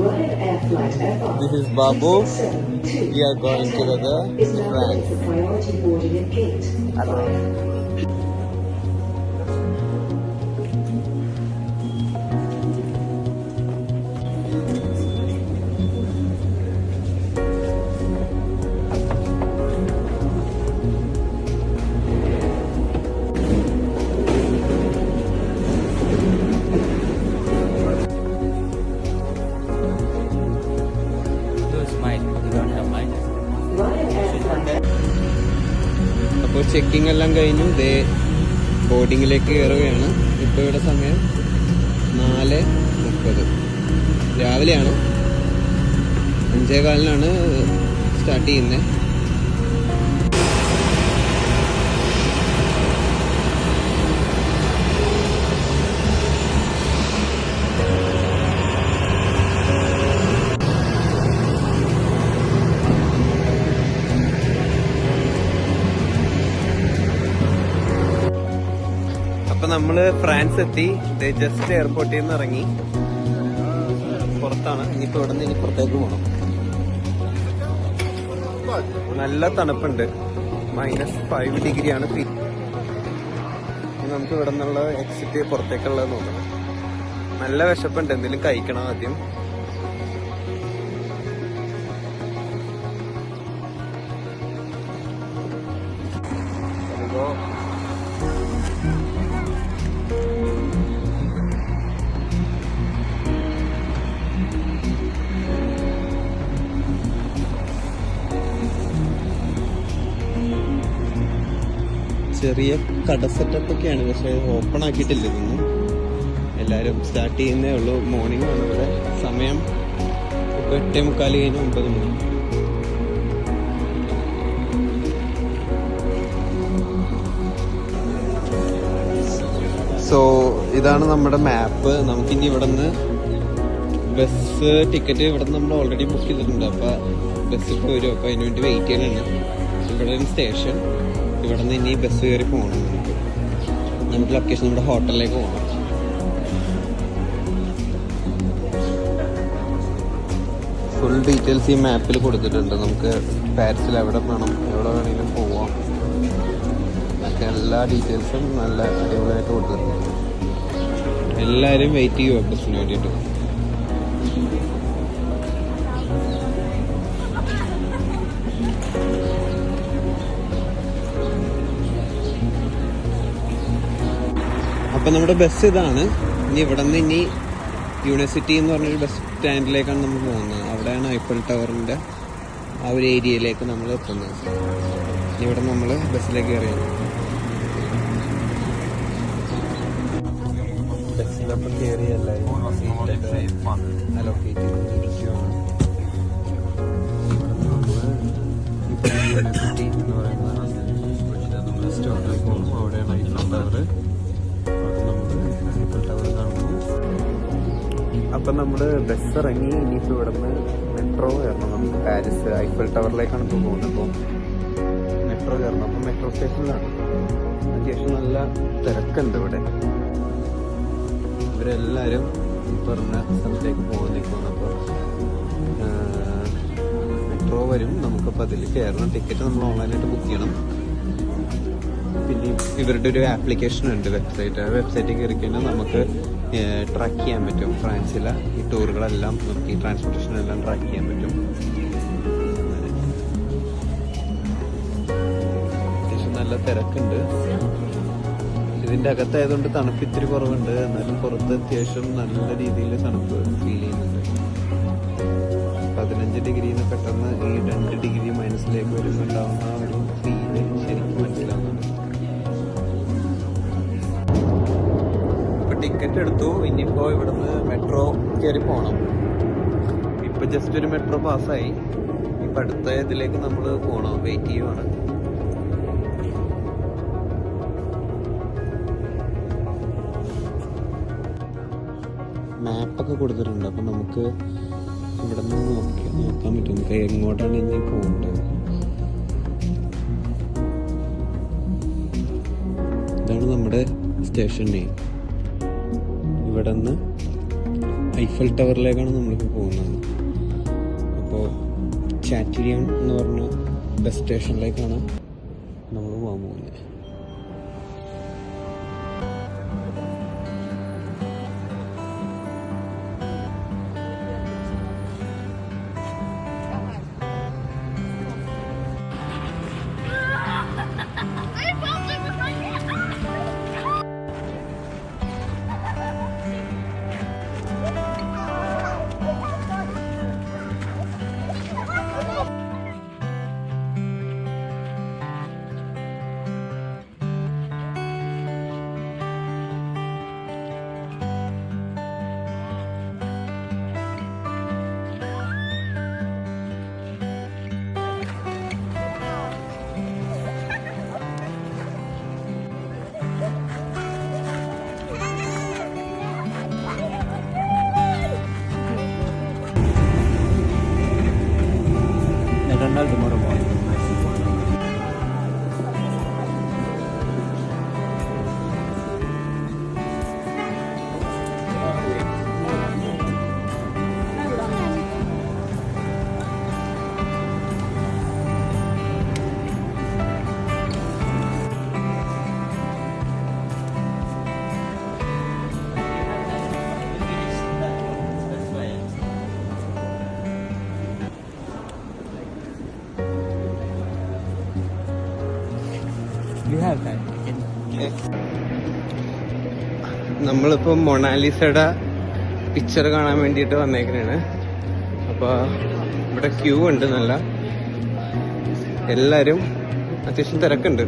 This is Babu. We are going together to France. Hello. അപ്പോൾ checking എല്ലാം കഴിഞ്ഞു ദേ ബോർഡിങ്ങിലേക്ക് കയറുകയാണ്. ഇപ്പോൾ ഇവിടെ സമയം 4:30 രാവിലെയാണ്. 5:15 സ്റ്റാർട്ട് ചെയ്യുന്നത്. അപ്പൊ നമ്മള് ഫ്രാൻസ് എത്തി. ജസ്റ്റ് എയർപോർട്ടിൽ നിന്ന് ഇറങ്ങി പുറത്താണ്. ഇനിയിപ്പോ ഇവിടെ നിന്ന് ഇനി പുറത്തേക്ക് പോകണം. നല്ല തണുപ്പുണ്ട്. -5 ഡിഗ്രിയാണ്. നമുക്ക് ഇവിടെ നിന്നുള്ള എക്സിറ്റ് പുറത്തേക്കുള്ളത് നോക്കണം. നല്ല വിശപ്പുണ്ട്. എന്തെങ്കിലും കഴിക്കണം ആദ്യം. ചെറിയ കട സെറ്റപ്പ് ഒക്കെയാണ്, പക്ഷെ ഓപ്പൺ ആക്കിയിട്ടില്ല ഇതൊന്നും. എല്ലാവരും സ്റ്റാർട്ട് ചെയ്യുന്നേ ഉള്ളൂ. മോർണിംഗ് ആണ് ഇവിടെ. സമയം ഇപ്പോൾ 8:45 കഴിഞ്ഞ് 9 മണി. സോ ഇതാണ് നമ്മുടെ മാപ്പ്. നമുക്കിനി ഇവിടെ നിന്ന് ബസ് ടിക്കറ്റ് ഇവിടെ നിന്ന് നമ്മൾ ഓൾറെഡി ബുക്ക് ചെയ്തിട്ടുണ്ട്. അപ്പോൾ ബസ് ഇപ്പോൾ വരും. അപ്പോൾ അതിന് വേണ്ടി വെയിറ്റ് ചെയ്യാനാണ്. ഇവിടെ ഒരു സ്റ്റേഷൻ. ഇവിടെ നിന്ന് ഇനി ബസ് കയറി പോകണം. നമുക്ക് ലൊക്കേഷൻ നമ്മുടെ ഹോട്ടലിലേക്ക് പോകണം. ഫുൾ ഡീറ്റെയിൽസ് ഈ മാപ്പിൽ കൊടുത്തിട്ടുണ്ട്. നമുക്ക് പാരീസിൽ എവിടെ വേണമെങ്കിലും പോവാം. ഒക്കെ എല്ലാ ഡീറ്റെയിൽസും നല്ല അടിപൊളിയായിട്ട് കൊടുത്തിട്ടുണ്ട്. എല്ലാവരും വെയിറ്റ് ചെയ്യുക ബസ്സിന് വേണ്ടിയിട്ട്. അപ്പം നമ്മുടെ ബസ് ഇതാണ്. ഇനി ഇവിടെ നിന്ന് ഇനി യൂണിവേഴ്സിറ്റി എന്ന് പറഞ്ഞൊരു ബസ് സ്റ്റാൻഡിലേക്കാണ് നമ്മൾ പോകുന്നത്. അവിടെയാണ് ഐഫൽ ടവറിൻ്റെ ആ ഒരു ഏരിയയിലേക്ക് നമ്മൾ എത്തുന്നത്. ഇവിടെ നമ്മൾ ബസ്സിലേക്ക് കയറിയാണ്. ബസ്സിലപ്പോൾ കയറി എല്ലാവരും അലോക്കേറ്റ് ചെയ്തിരിക്കുകയാണ്. ഇവിടെ നമ്മൾ യൂണിവേഴ്സിറ്റി എന്ന് പറയുന്ന നമ്മൾ സ്റ്റോറിലേക്ക് പോകും. അവിടെയാണ് ഐഫൽ ടവർ. അപ്പം നമ്മൾ ബസ് ഇറങ്ങി. ഇനിയിപ്പോൾ ഇവിടെ നിന്ന് മെട്രോ കയറണം. നമുക്ക് പാരീസ് ഐഫൽ ടവറിലേക്കാണ് ഇപ്പോൾ പോകുന്നത്. അപ്പോൾ മെട്രോ കയറണം. അപ്പോൾ മെട്രോ സ്റ്റേഷനിലാണ്. അത്യാവശ്യം നല്ല തിരക്കുണ്ട് ഇവിടെ. ഇവരെല്ലാവരും പറഞ്ഞ സ്ഥലത്തേക്ക് പോകുന്നേക്കാണ്. അപ്പോൾ മെട്രോ വരും. നമുക്കപ്പോൾ അതിൽ കയറണം. ടിക്കറ്റ് നമ്മൾ ഓൺലൈനായിട്ട് ബുക്ക് ചെയ്യണം. പിന്നെ ഇവരുടെ ഒരു ആപ്ലിക്കേഷൻ ഉണ്ട്, വെബ്സൈറ്റ്. ആ വെബ്സൈറ്റിൽ കയറി കഴിഞ്ഞാൽ നമുക്ക് ട്രാക്ക് ചെയ്യാൻ പറ്റും. ഫ്രാൻസിലെ ഈ ടൂറുകളെല്ലാം നമുക്ക് ഈ ട്രാൻസ്പോർട്ടേഷനെല്ലാം ട്രാക്ക് ചെയ്യാൻ പറ്റും. അത്യാവശ്യം നല്ല തിരക്കുണ്ട്. ഇതിൻ്റെ അകത്തായതുകൊണ്ട് തണുപ്പ് ഇത്തിരി കുറവുണ്ട്. എന്നാലും പുറത്ത് അത്യാവശ്യം നല്ല രീതിയിൽ തണുപ്പ് ഫീൽ ചെയ്യുന്നുണ്ട്. 15 ഡിഗ്രിയിൽ നിന്ന് പെട്ടെന്ന് ഈ 2 ഡിഗ്രി മൈനസിലേക്ക് വരുമ്പോൾ ഉണ്ടാവുന്ന ആ ഒരു ഫീല് ശരിക്കും മനസ്സിലാവുന്നുണ്ട്. ടിക്കറ്റ് എടുത്തു. ഇനിയിപ്പോൾ ഇവിടുന്ന് മെട്രോ കയറി പോകണം. ഇപ്പം ജസ്റ്റ് ഒരു മെട്രോ പാസ്സായി. ഇപ്പം അടുത്ത ഇതിലേക്ക് നമ്മൾ പോകണം. വെയിറ്റ് ചെയ്യുവാണ്. മാപ്പൊക്കെ കൊടുത്തിട്ടുണ്ട്. അപ്പം നമുക്ക് ഇവിടെ നിന്ന് നോക്കാൻ പറ്റും നമുക്ക് എങ്ങോട്ടാണ് ഇനി പോകേണ്ടത്. ഇതാണ് നമ്മുടെ സ്റ്റേഷൻ നെയിം. ഇവിടെ നിന്ന് ഐഫൽ ടവറിലേക്കാണ് നമ്മളിപ്പോൾ പോകുന്നത്. അപ്പോൾ ചാറ്റിലിയൻ എന്ന് പറഞ്ഞ ബസ് സ്റ്റേഷനിലേക്കാണ് നമ്മൾ പോകാൻ പോകുന്നത്. Tomorrow morning. നമ്മളിപ്പോൾ മൊണാലിസയുടെ പിക്ചർ കാണാൻ വേണ്ടിയിട്ട് വന്നേക്കണാണ്. അപ്പോൾ ഇവിടെ ക്യൂ ഉണ്ട്, നല്ല എല്ലാവരും അത്യാവശ്യം തിരക്കുണ്ട്.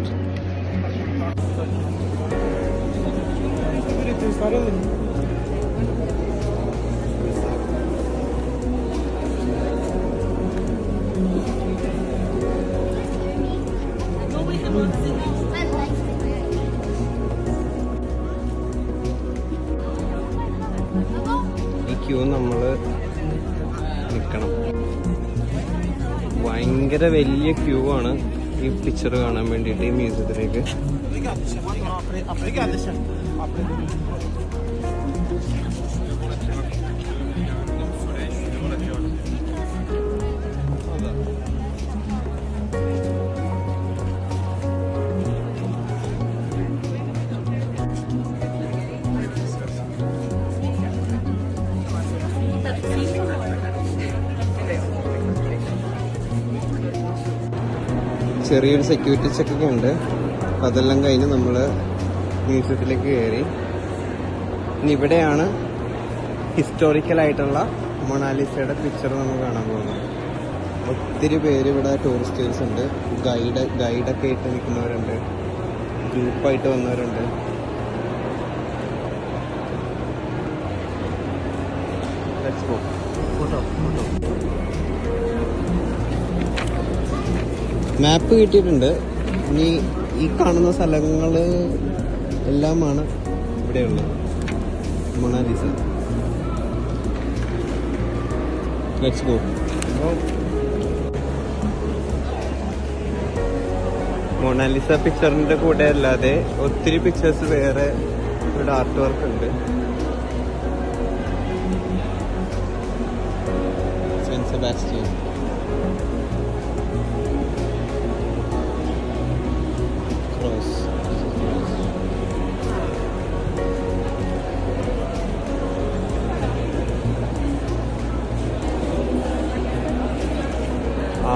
ക്യൂ നമ്മൾ നിൽക്കണം. ഭയങ്കര വലിയ ക്യൂ ആണ് ഈ പിക്ചർ കാണാൻ വേണ്ടിയിട്ട് ഈ മ്യൂസിയത്തിലേക്ക്. ചെറിയൊരു സെക്യൂരിറ്റി ചെക്കൊക്കെ ഉണ്ട്. അതെല്ലാം കഴിഞ്ഞ് നമ്മൾ മ്യൂസിയത്തിലേക്ക് കയറി. ഇനി ഇവിടെയാണ് ഹിസ്റ്റോറിക്കലായിട്ടുള്ള മൊണാലിസയുടെ പിക്ചർ നമ്മൾ കാണാൻ പോകുന്നത്. ഒത്തിരി പേര് ഇവിടെ ടൂറിസ്റ്റേഴ്സ് ഉണ്ട്, ഗൈഡൊക്കെ ആയിട്ട് നിൽക്കുന്നവരുണ്ട്, ഗ്രൂപ്പായിട്ട് വന്നവരുണ്ട്. മാപ്പ് കിട്ടിയിട്ടുണ്ട്. ഇനി ഈ കാണുന്ന സ്ഥലങ്ങൾ എല്ലാമാണ് ഇവിടെയുള്ളത്. മൊണാലിസ. Let's go. മൊണാലിസ പിക്ചറിന്റെ കൂടെ അല്ലാതെ ഒത്തിരി പിക്ചേഴ്സ് വേറെ ഇവിടെ ആർട്ട് വർക്ക് ഉണ്ട്. സെന്റ് സെബാസ്റ്റ്യൻ,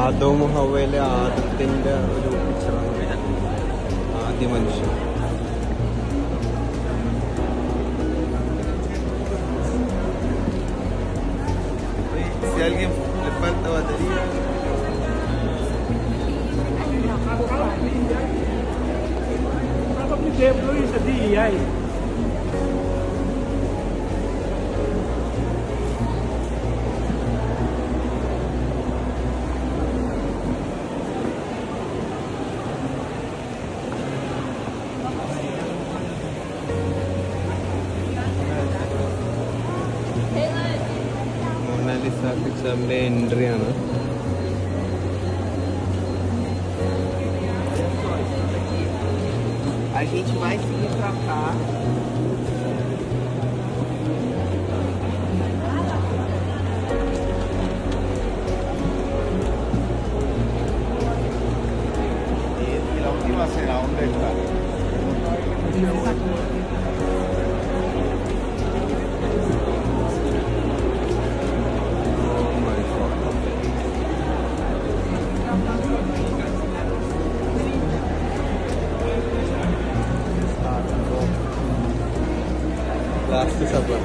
ആദവും ഹവ്വയിലെ ആദത്തിന്റെ ഒരു പിക്ചറാണ്. ആദ്യ മനുഷ്യൻ. മൊണാലിസ പിക്ചറിന്റെ എൻട്രി ആണ്. A gente vai seguir pra cá. Last supper.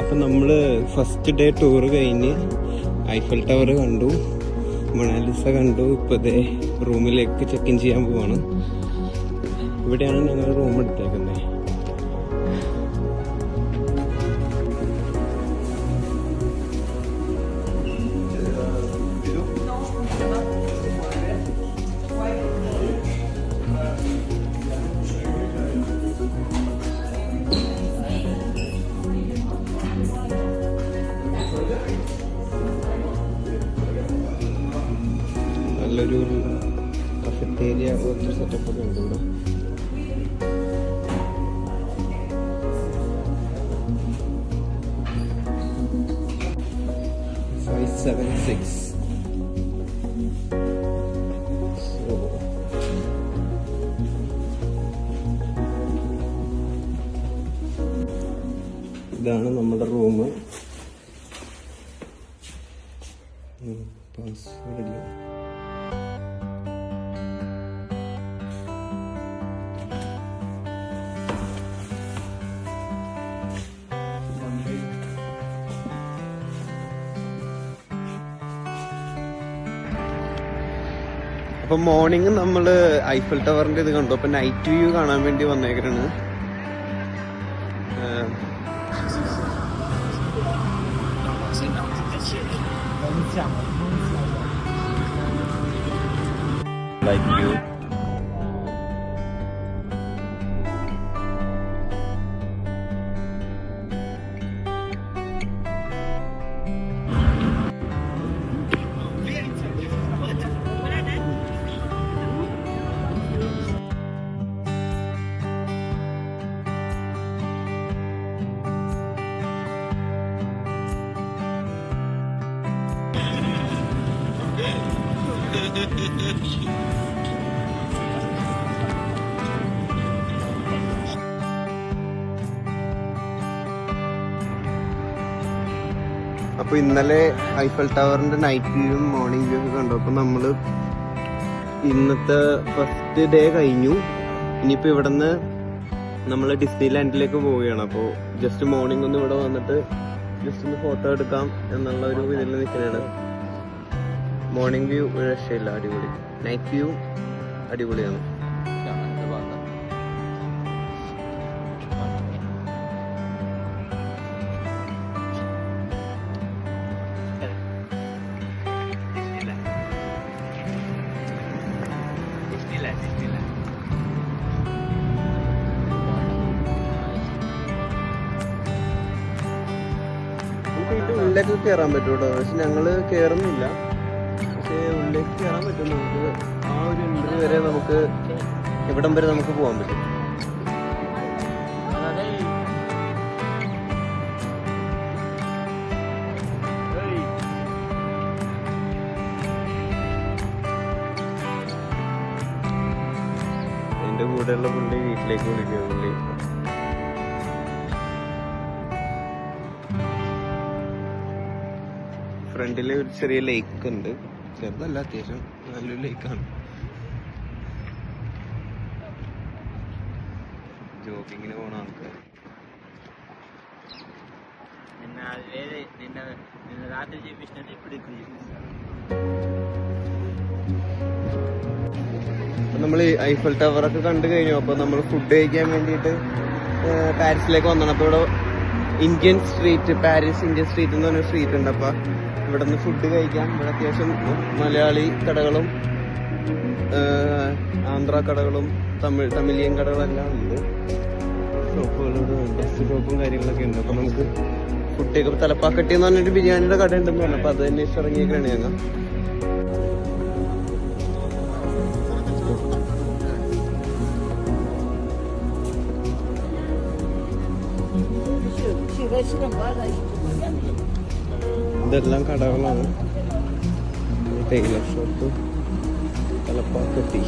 അപ്പം നമ്മൾ ഫസ്റ്റ് ഡേ ടൂർ കഴിഞ്ഞ് ഐഫൽ ടവർ കണ്ടു, മൊണാലിസ കണ്ടു. ഇപ്പോൾ ഇതേ റൂമിലേക്ക് ചെക്ക് ഇൻ ചെയ്യാൻ പോവാണ്. ഇവിടെയാണ് ഞങ്ങൾ റൂം എടുത്തേക്കുന്നത്. നല്ലൊരു കഫറ്റേരിയ പോലത്തെ സെറ്റപ്പ് ഒക്കെ ഉണ്ട് ഇവിടെ. ഇതാണ് നമ്മുടെ റൂം. പാസ്വേഡ് ഇല്ല. അപ്പൊ മോർണിംഗ് നമ്മൾ ഐഫൽ ടവറിന്റെ ഇത് കണ്ടു. അപ്പൊ നൈറ്റ് വ്യൂ കാണാൻ വേണ്ടി വന്നേക്കാണ്. Like you. അപ്പൊ ഇന്നലെ ഐഫൽ ടവറിന്റെ നൈറ്റ് വ്യൂവും മോർണിംഗ് വ്യൂ ഒക്കെ കണ്ടു. അപ്പൊ നമ്മള് ഇന്നത്തെ ഫസ്റ്റ് ഡേ കഴിഞ്ഞു. ഇനിയിപ്പോ ഇവിടുന്ന് നമ്മൾ ഡിസ്നി ലാൻഡിലേക്ക് പോവുകയാണ്. അപ്പോൾ ജസ്റ്റ് മോർണിംഗ് ഒന്ന് ഇവിടെ വന്നിട്ട് ജസ്റ്റ് ഒന്ന് ഫോട്ടോ എടുക്കാം എന്നുള്ള ഒരു ഇതിൽ നിൽക്കുന്നതാണ്. മോർണിംഗ് വ്യൂ ഒരു രക്ഷയില്ല, അടിപൊളി. നൈറ്റ് വ്യൂ അടിപൊളിയാണ്. ഉള്ളിലേക്ക് കയറാൻ പറ്റും കേട്ടോ, പക്ഷെ ഞങ്ങള് കയറുന്നില്ല. പക്ഷെ ഉള്ളിലേക്ക് കയറാൻ പറ്റും. നമുക്ക് ആ ഒരു എൻട്രി വരെ നമുക്ക് ഇവിടം വരെ നമുക്ക് പോകാൻ പറ്റും. എന്റെ കൂടെയുള്ള പുള്ളി വീട്ടിലേക്ക് വിളിക്കുക. പുള്ളി ഫ്രണ്ടില് ഒരു ചെറിയ ലേക്ക് ഉണ്ട്, ചെറുതല്ല, അത്യാവശ്യം നല്ലൊരു ലേക്കാണ്. ജോഗിങ്ങിന് പോണ ആൾക്കാർ. వేరే నిన్న రాత్రి చేపించినట్టు ఇప్పుడు ఇప్పుడు చేపిస్తాను. നമ്മൾ ഐഫൽ ടവറൊക്കെ കണ്ടു കഴിഞ്ഞു. അപ്പോൾ നമ്മൾ ഫുഡ് കഴിക്കാൻ വേണ്ടിയിട്ട് പാരീസിലേക്ക് വന്നതാണ്. അപ്പോൾ ഇവിടെ Indian street, Paris Indian street എന്ന് പറഞ്ഞൊരു സ്ട്രീറ്റ് ഉണ്ട്. അപ്പോൾ ഇവിടെ നിന്ന് ഫുഡ് കഴിക്കാം. ഇവിടെ അത്യാവശ്യം മലയാളി കടകളും ആന്ധ്ര കടകളും തമിഴിയൻ കടകളെല്ലാം ഉണ്ട്. ഷോപ്പുകളോട് ബസ് ഷോപ്പും കാര്യങ്ങളൊക്കെ ഉണ്ട്. അപ്പോൾ നമുക്ക് ഫുഡ് കഴിക്കുമ്പോൾ തലപ്പാക്കട്ടി എന്ന് പറഞ്ഞൊരു ബിരിയാണിയുടെ കട ഉണ്ടെന്ന് പറഞ്ഞു. അപ്പോൾ അത് തന്നെ ഇറങ്ങിയേക്കാണ് ഞങ്ങൾ. ഇതെല്ലാം കടകളാണ്. Tailor shop, Thalappakatti,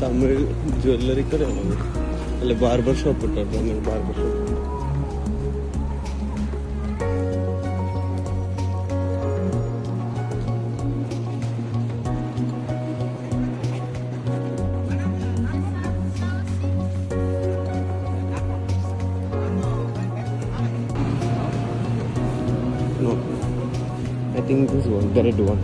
Tamil jewellery കടയാണത്. അല്ല, ബാർബർ ഷോപ്പ് ഇട്ടോ, Tamil barber shop. No, I think this one, the red one.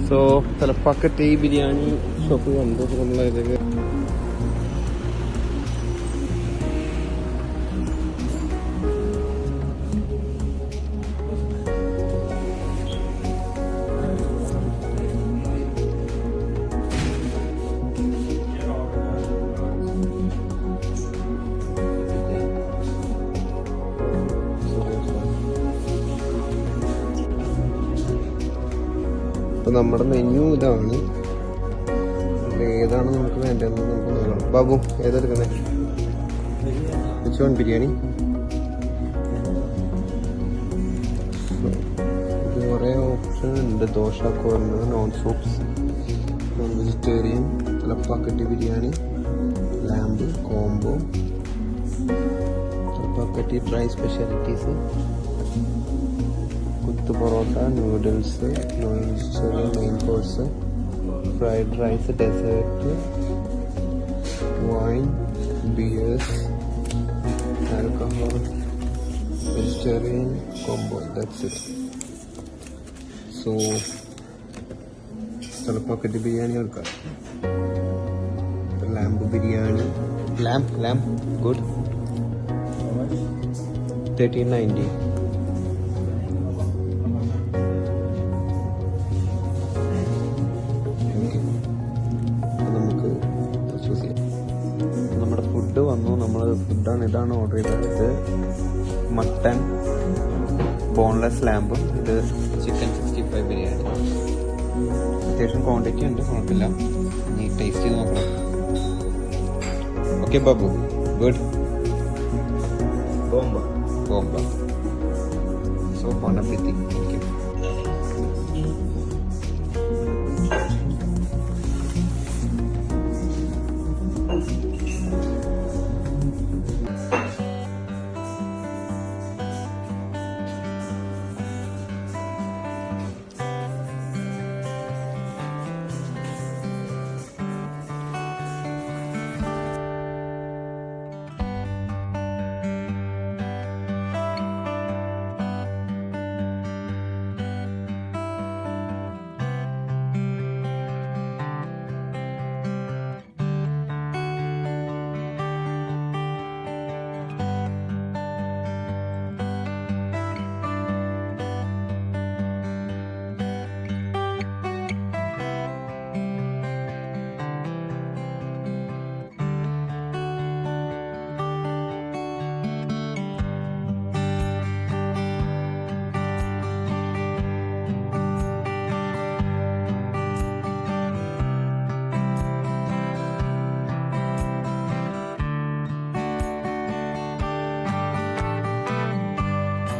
So Thalappakatti biryani shop കണ്ടു. നമ്മളതിലേക്ക് അപ്പൊ നമ്മുടെ മെനു ഇതാണ്. ഏതാണ് നമുക്ക് വേണ്ടതെന്ന് നമുക്ക് നോക്കണം. ബാബു ഏതെടുക്കുന്നേ? വിച്ച് ബിരിയാണി? കുറേ ഓപ്ഷൻ ഉണ്ട്. Dosa, corner, non soups, non vegetarian, Thalappakatti biryani, lamb combo, Thalappakatti dry specialities, kothu parotta, noodles, ചെറിയ main course, fried rice, dessert, wine, beers, alcohol, vegetarian combo. That's it. So Thalappakatti biryani എടുക്കാം. Lamb biryani, lamb good, 1390. Food വന്നു. നമ്മൾ ഇതാണ് ഓർഡർ ചെയ്തത്. മട്ടൺ ബോൺലെസ് ലാമ്പും, ഇത് chicken 65 biryani. അത്യാവശ്യം quantity ഉണ്ട്, കുഴപ്പമില്ല. നീ ടേസ്റ്റ് ചെയ്ത് നോക്കണം. Okay Babu, good. ബോംബ. So bon അപ്പീറ്റി.